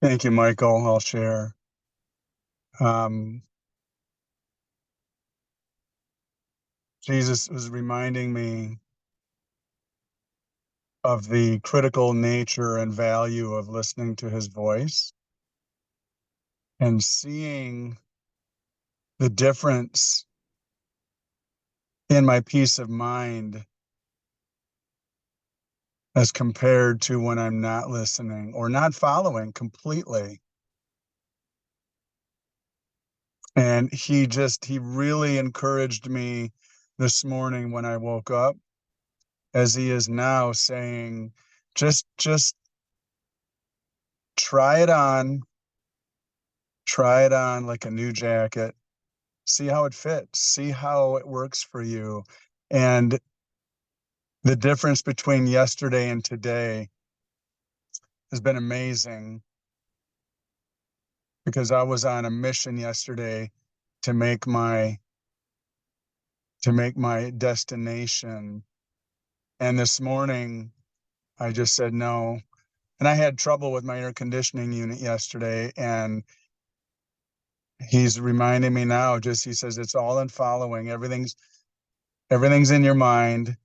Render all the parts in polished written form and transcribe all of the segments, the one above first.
Thank you, Michael. I'll share. Um, Jesus was reminding me of the critical nature and value of listening to his voice and seeing the difference in my peace of mind as compared to when I'm not listening or not following completely. And he really encouraged me this morning when I woke up, as he is now, saying, just try it on like a new jacket, see how it fits, see how it works for you. And the difference between yesterday and today has been amazing, because I was on a mission yesterday to make my destination. And this morning I just said no. And I had trouble with my air conditioning unit yesterday, and he's reminding me now, he says, it's all in following. Everything's in your mind.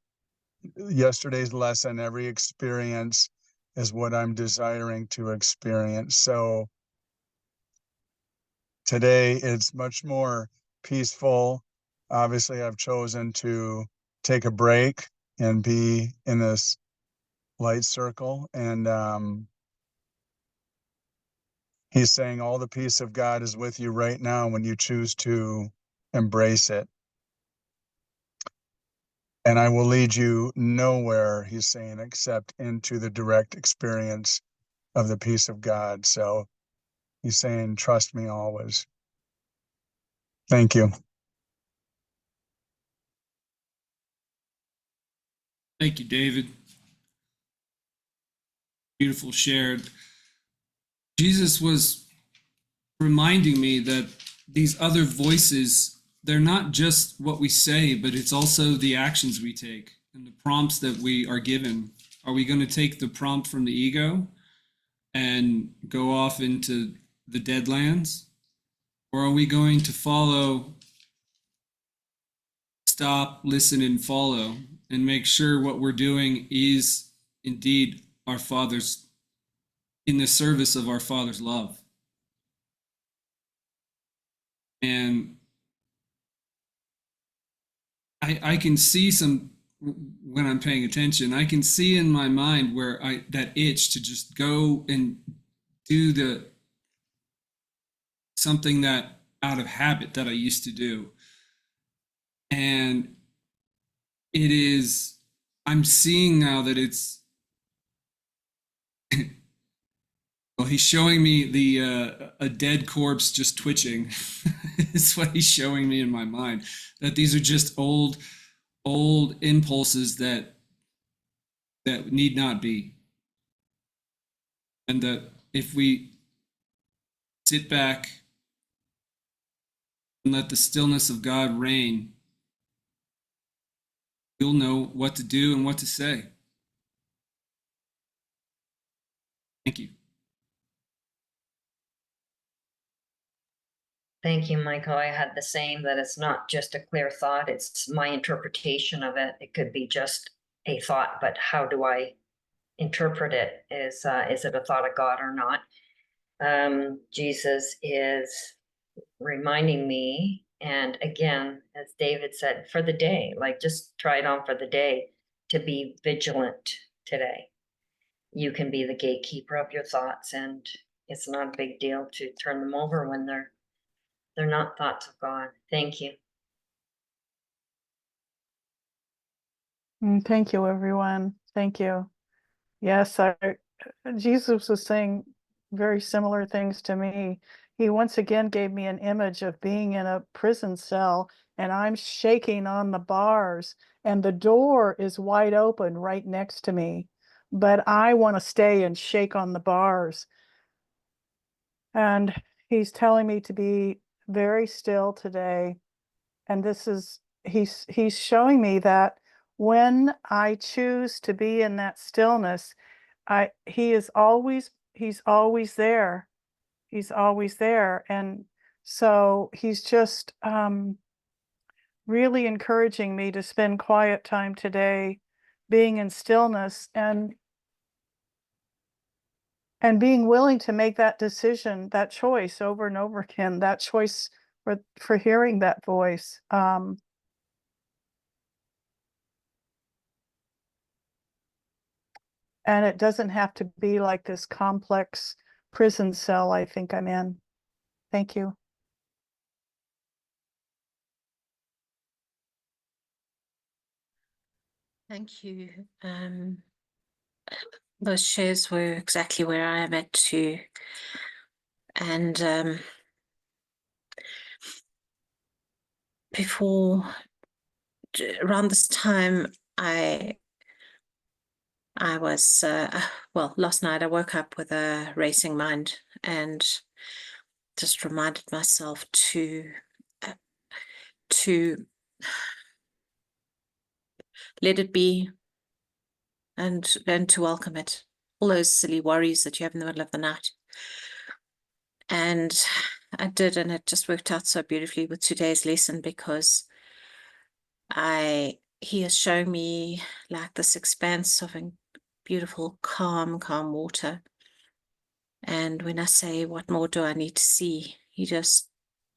Yesterday's lesson, every experience is what I'm desiring to experience. So today it's much more peaceful. Obviously, I've chosen to take a break and be in this light circle. And he's saying all the peace of God is with you right now when you choose to embrace it. And I will lead you nowhere, he's saying, except into the direct experience of the peace of God. So he's saying, trust me always. Thank you. Thank you, David. Beautiful shared. Jesus was reminding me that these other voices, they're not just what we say, but it's also the actions we take and the prompts that we are given. Are we going to take the prompt from the ego and go off into the deadlands? Or are we going to follow, stop, listen, and follow, and make sure what we're doing is indeed our Father's, in the service of our Father's love? And I can see some, when I'm paying attention, I can see in my mind where that itch to just go and do something that out of habit that I used to do. And I'm seeing now that it's, well, he's showing me a dead corpse just twitching. It's what he's showing me in my mind, that these are just old impulses that need not be. And that if we sit back and let the stillness of God reign, you'll know what to do and what to say. Thank you. Thank you, Michael. I had the same, that it's not just a clear thought, it's my interpretation of it. It could be just a thought, but how do I interpret it? Is it a thought of God or not? Jesus is reminding me, and again, as David said, for the day, like just try it on for the day, to be vigilant today. You can be the gatekeeper of your thoughts, and it's not a big deal to turn them over when they're not thoughts of God. Thank you. Thank you, everyone. Thank you. Yes, Jesus was saying very similar things to me. He once again gave me an image of being in a prison cell, and I'm shaking on the bars, and the door is wide open right next to me, but I want to stay and shake on the bars. And he's telling me to be very still today. And he's showing me that when I choose to be in that stillness, he's always there. He's always there. And so he's just really encouraging me to spend quiet time today, being in stillness and being willing to make that decision, that choice over and over again, that choice for hearing that voice. And it doesn't have to be like this complex prison cell I think I'm in. Thank you. Thank you. Those shares were exactly where I am at too. And before, around this time, I was, well, last night I woke up with a racing mind and just reminded myself to let it be and to welcome it. All those silly worries that you have in the middle of the night. And I did, and it just worked out so beautifully with today's lesson, because he is showing me like this expanse of beautiful, calm water. And when I say, what more do I need to see? He just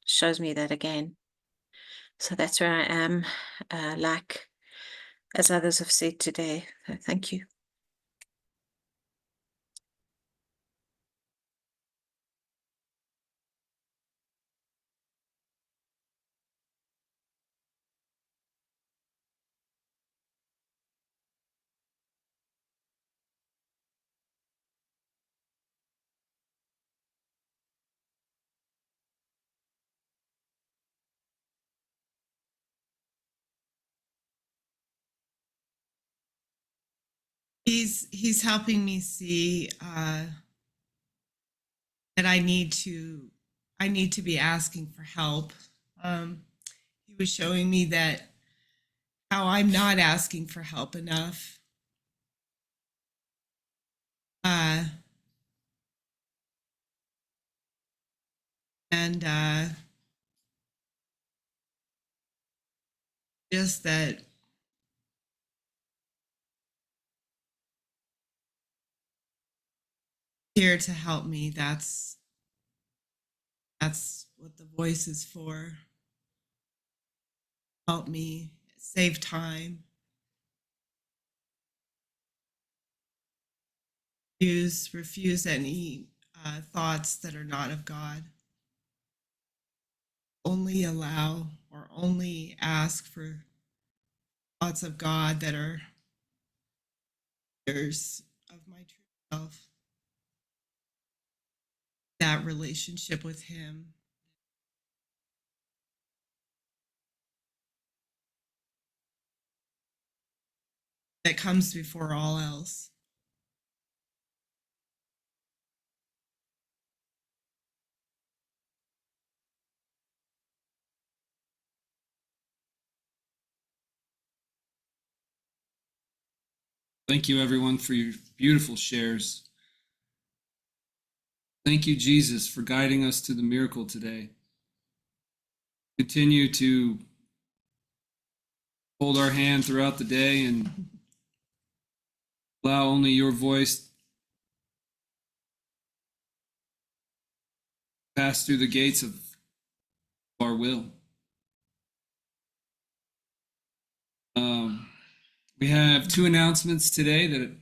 shows me that again. So that's where I am, like as others have said today. So thank you. He's helping me see that I need to be asking for help. He was showing me that how I'm not asking for help enough. And just that here to help me. That's what the voice is for. Help me save time. Refuse any thoughts that are not of God. Only allow or only ask for thoughts of God that are years of my true self. That relationship with Him. That comes before all else. Thank you, everyone, for your beautiful shares. Thank you, Jesus, for guiding us to the miracle today. Continue to hold our hand throughout the day and allow only your voice pass through the gates of our will. We have two announcements today. The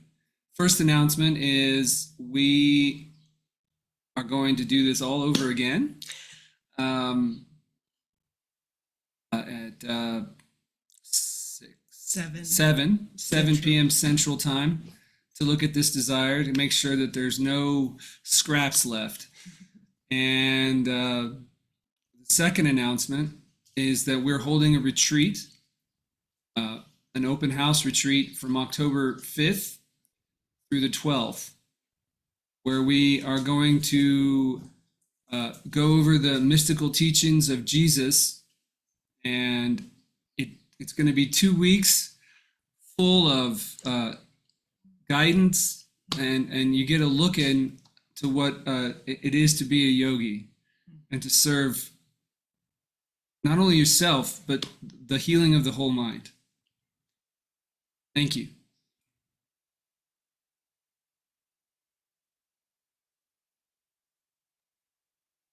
first announcement is we are going to do this all over again at 7 p.m. Central Time to look at this desire, to make sure that there's no scraps left. And the second announcement is that we're holding a retreat, an open house retreat from October 5th through the 12th, where we are going to go over the mystical teachings of Jesus. And it's going to be 2 weeks full of guidance, and you get a look in to what it is to be a yogi and to serve not only yourself, but the healing of the whole mind. Thank you.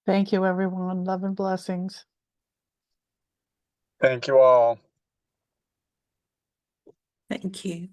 Thank you, everyone. Love and blessings. Thank you all. Thank you.